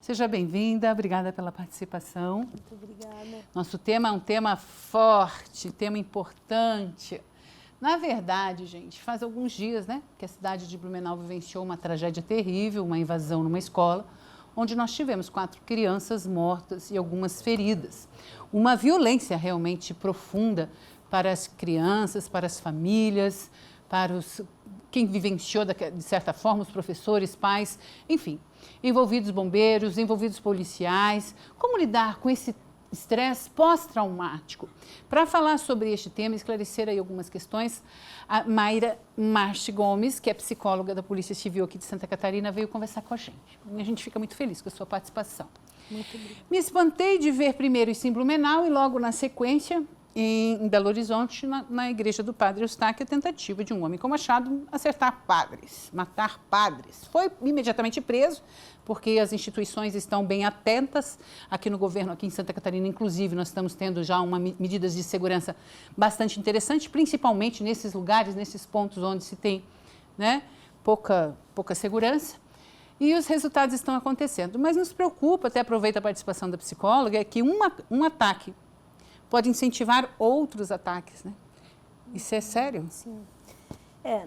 Seja bem-vinda, obrigada pela participação. Muito obrigada. Nosso tema é um tema forte, tema importante. Na verdade, gente, faz alguns dias, né, que a cidade de Blumenau vivenciou uma tragédia terrível, uma invasão numa escola, onde nós tivemos 4 crianças mortas e algumas feridas. Uma violência realmente profunda para as crianças, para as famílias, para quem vivenciou de certa forma, os professores, pais, enfim, envolvidos bombeiros, envolvidos policiais. Como lidar com esse estresse pós-traumático? Para falar sobre este tema, esclarecer aí algumas questões, a Mayra Marchi Gomes, que é psicóloga da Polícia Civil aqui de Santa Catarina, veio conversar com a gente. E a gente fica muito feliz com a sua participação. Muito obrigada. Me espantei de ver primeiro isso em Blumenau e logo na sequência em Belo Horizonte, na igreja do Padre Eustáquio, a tentativa de um homem com machado acertar padres, matar padres. Foi imediatamente preso, porque as instituições estão bem atentas. Aqui no governo, aqui em Santa Catarina, inclusive, nós estamos tendo já medidas de segurança bastante interessantes, principalmente nesses lugares, nesses pontos onde se tem, né, pouca segurança. E os resultados estão acontecendo. Mas nos preocupa, até aproveito a participação da psicóloga, é que um ataque pode incentivar outros ataques, né? Isso é sério? Sim.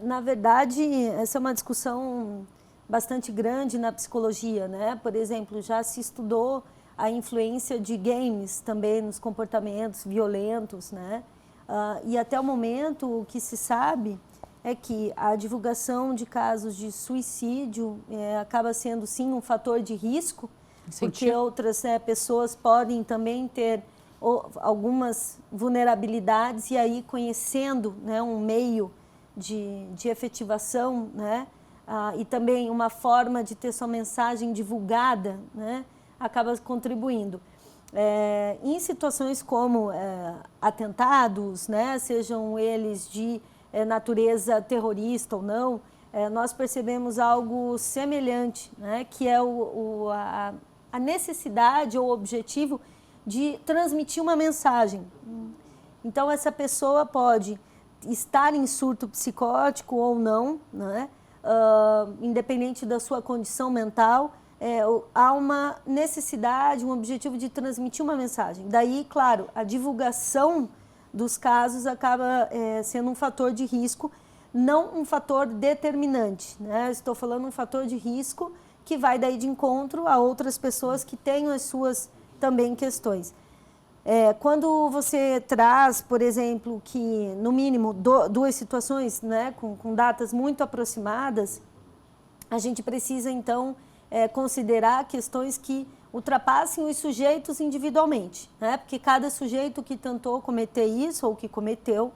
Na verdade, essa é uma discussão bastante grande na psicologia, né? Por exemplo, já se estudou a influência de games também nos comportamentos violentos, né? E até o momento, o que se sabe é que a divulgação de casos de suicídio acaba sendo, sim, um fator de risco, porque outras pessoas podem também ter algumas vulnerabilidades e aí conhecendo, né, um meio de efetivação, né, e também uma forma de ter sua mensagem divulgada, né, acaba contribuindo. Em situações como atentados, né, sejam eles de natureza terrorista ou não, nós percebemos algo semelhante, né, que é a necessidade ou o objetivo de transmitir uma mensagem. Então, essa pessoa pode estar em surto psicótico ou não, né? Independente da sua condição mental, há uma necessidade, um objetivo de transmitir uma mensagem. Daí, claro, a divulgação dos casos acaba sendo um fator de risco, não um fator determinante, né? Estou falando um fator de risco que vai daí de encontro a outras pessoas que tenham as suas também questões. Quando você traz, por exemplo, que no mínimo 2 situações, né, com datas muito aproximadas, a gente precisa então considerar questões que ultrapassem os sujeitos individualmente, né, porque cada sujeito que tentou cometer isso ou que cometeu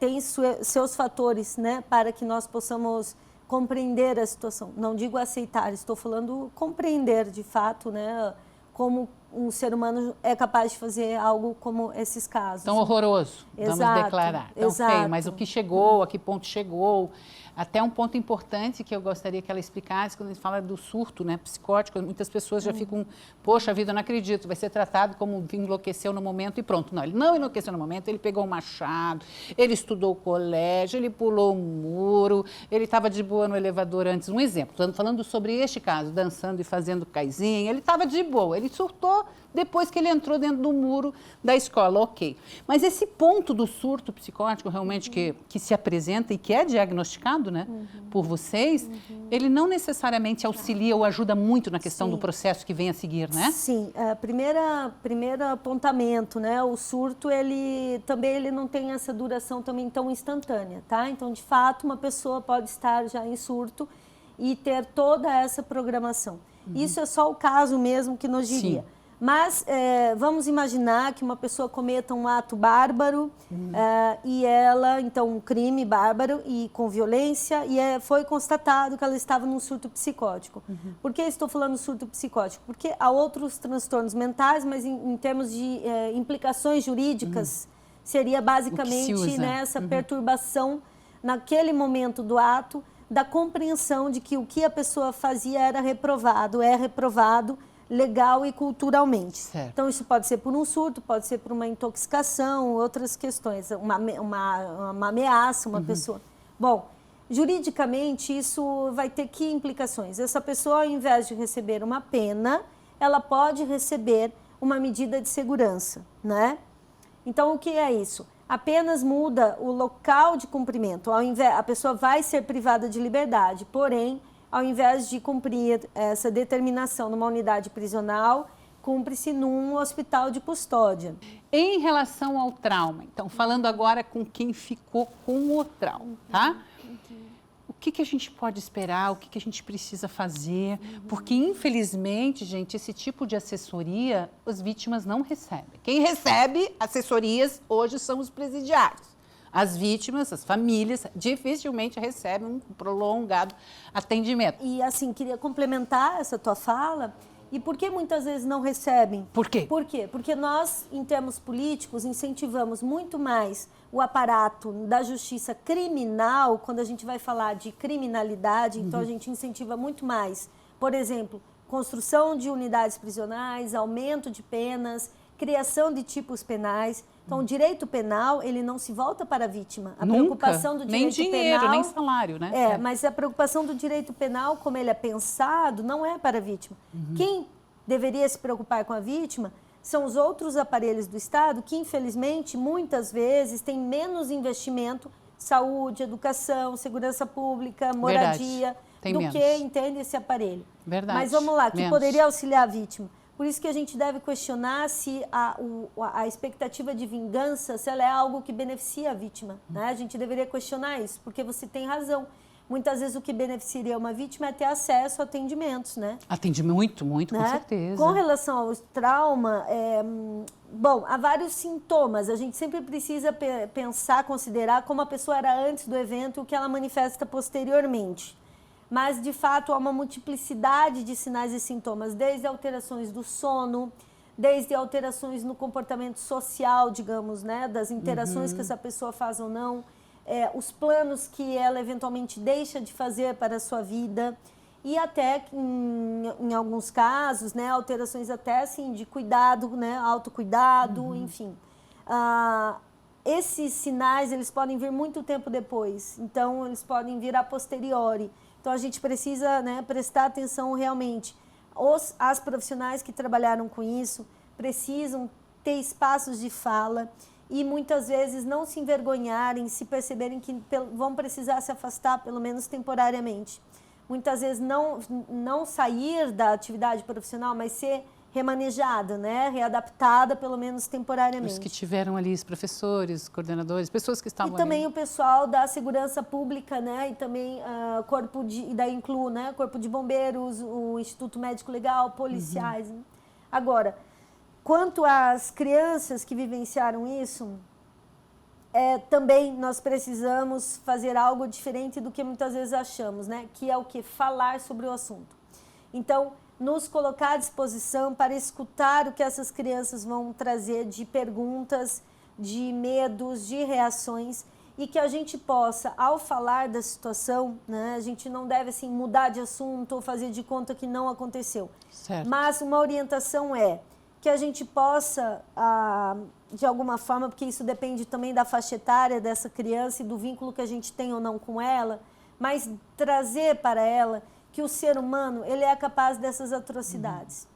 tem seus fatores, né, para que nós possamos compreender a situação. Não digo aceitar, estou falando compreender de fato, né, como um ser humano é capaz de fazer algo como esses casos. Tão horroroso, exato, vamos declarar. Tão exato. feio, mas o que chegou, a que ponto chegou. Até um ponto importante que eu gostaria que ela explicasse, quando a gente fala do surto, né, psicótico, muitas pessoas já ficam, poxa vida, não acredito, vai ser tratado como enlouqueceu no momento e pronto. Não, ele não enlouqueceu no momento, ele pegou um machado, ele estudou o colégio, ele pulou um muro, ele estava de boa no elevador antes. Um exemplo, falando sobre este caso, dançando e fazendo caizinha, ele estava de boa, ele surtou depois que ele entrou dentro do muro da escola, ok. Mas esse ponto do surto psicótico realmente que se apresenta e que é diagnosticado, né, por vocês, ele não necessariamente auxilia ou ajuda muito na questão do processo que vem a seguir, né? Sim, primeiro apontamento, né, o surto, ele não tem essa duração também tão instantânea, tá? Então, de fato, uma pessoa pode estar já em surto e ter toda essa programação. Isso é só o caso mesmo que nos diria. Sim. Mas vamos imaginar que uma pessoa cometa um ato bárbaro e ela, então, um crime bárbaro e com violência e foi constatado que ela estava num surto psicótico. Por que estou falando surto psicótico? Porque há outros transtornos mentais, mas em termos de implicações jurídicas, seria basicamente essa perturbação naquele momento do ato da compreensão de que o que a pessoa fazia era reprovado, é reprovado legal e culturalmente. Certo. Então, isso pode ser por um surto, pode ser por uma intoxicação, outras questões, uma ameaça, uma pessoa. Bom, juridicamente, isso vai ter que implicações? Essa pessoa, ao invés de receber uma pena, ela pode receber uma medida de segurança, né? Então, o que é isso? Apenas muda o local de cumprimento. A pessoa vai ser privada de liberdade, porém, ao invés de cumprir essa determinação numa unidade prisional, cumpre-se num hospital de custódia. Em relação ao trauma, então, falando agora com quem ficou com o trauma, tá? O que a gente pode esperar, o que a gente precisa fazer? Porque, infelizmente, gente, esse tipo de assessoria, as vítimas não recebem. Quem recebe assessorias hoje são os presidiários. As vítimas, as famílias, dificilmente recebem um prolongado atendimento. E, assim, queria complementar essa tua fala. E por que muitas vezes não recebem? Por quê? Por quê? Porque nós, em termos políticos, incentivamos muito mais o aparato da justiça criminal, quando a gente vai falar de criminalidade, então a gente incentiva muito mais, por exemplo, construção de unidades prisionais, aumento de penas, criação de tipos penais. Então, o direito penal, ele não se volta para a vítima. A preocupação do direito nem dinheiro, penal, nem salário, né? Mas a preocupação do direito penal, como ele é pensado, não é para a vítima. Quem deveria se preocupar com a vítima são os outros aparelhos do Estado que, infelizmente, muitas vezes têm menos investimento, saúde, educação, segurança pública, moradia, do que entende esse aparelho. Verdade. Mas vamos lá, que poderia auxiliar a vítima. Por isso que a gente deve questionar se a expectativa de vingança, se ela é algo que beneficia a vítima, né? A gente deveria questionar isso, porque você tem razão. Muitas vezes o que beneficiaria uma vítima é ter acesso a atendimentos, né? Atendimento, muito, né? Com certeza. Com relação ao trauma, bom, há vários sintomas. A gente sempre precisa pensar, considerar como a pessoa era antes do evento e o que ela manifesta posteriormente. Mas, de fato, há uma multiplicidade de sinais e sintomas, desde alterações do sono, desde alterações no comportamento social, digamos, né, das interações que essa pessoa faz ou não, os planos que ela eventualmente deixa de fazer para a sua vida e até, em alguns casos, né, alterações até assim, de cuidado, né, autocuidado, enfim. Esses sinais, eles podem vir muito tempo depois, então eles podem vir a posteriori. Então, a gente precisa, né, prestar atenção realmente. As profissionais que trabalharam com isso precisam ter espaços de fala e, muitas vezes, não se envergonharem, se perceberem que vão precisar se afastar, pelo menos temporariamente. Muitas vezes, não sair da atividade profissional, mas ser remanejada, né? Readaptada, pelo menos temporariamente. Os que tiveram ali, os professores, coordenadores, pessoas que estavam ali. E também ali. O pessoal da segurança pública, né? E também e daí incluo, né? Corpo de Bombeiros, o Instituto Médico Legal, policiais. Né? Agora, quanto às crianças que vivenciaram isso, também nós precisamos fazer algo diferente do que muitas vezes achamos, né? Que é o quê? Falar sobre o assunto. Então, nos colocar à disposição para escutar o que essas crianças vão trazer de perguntas, de medos, de reações, e que a gente possa, ao falar da situação, né, a gente não deve assim, mudar de assunto ou fazer de conta que não aconteceu. Certo. Mas uma orientação que a gente possa, de alguma forma, porque isso depende também da faixa etária dessa criança e do vínculo que a gente tem ou não com ela, mas trazer para ela que o ser humano, ele é capaz dessas atrocidades,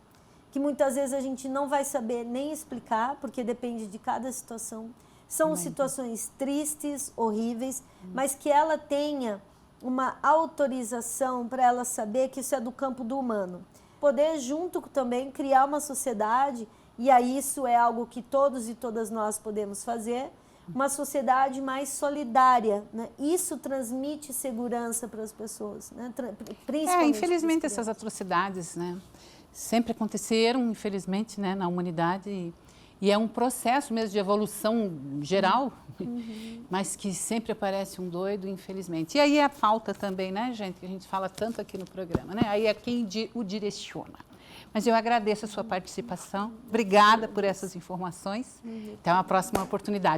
que muitas vezes a gente não vai saber nem explicar, porque depende de cada situação. São situações tristes, horríveis, mas que ela tenha uma autorização para ela saber que isso é do campo do humano. Poder, junto também, criar uma sociedade, e aí isso é algo que todos e todas nós podemos fazer, uma sociedade mais solidária, né? Isso transmite segurança para as pessoas, né? Principalmente infelizmente essas atrocidades, né, sempre aconteceram, infelizmente, né, na humanidade e é um processo mesmo de evolução geral, mas que sempre aparece um doido, infelizmente. E aí a falta também, né, gente, que a gente fala tanto aqui no programa, né? Aí é quem o direciona. Mas eu agradeço a sua participação. Obrigada por essas informações. Até uma próxima oportunidade.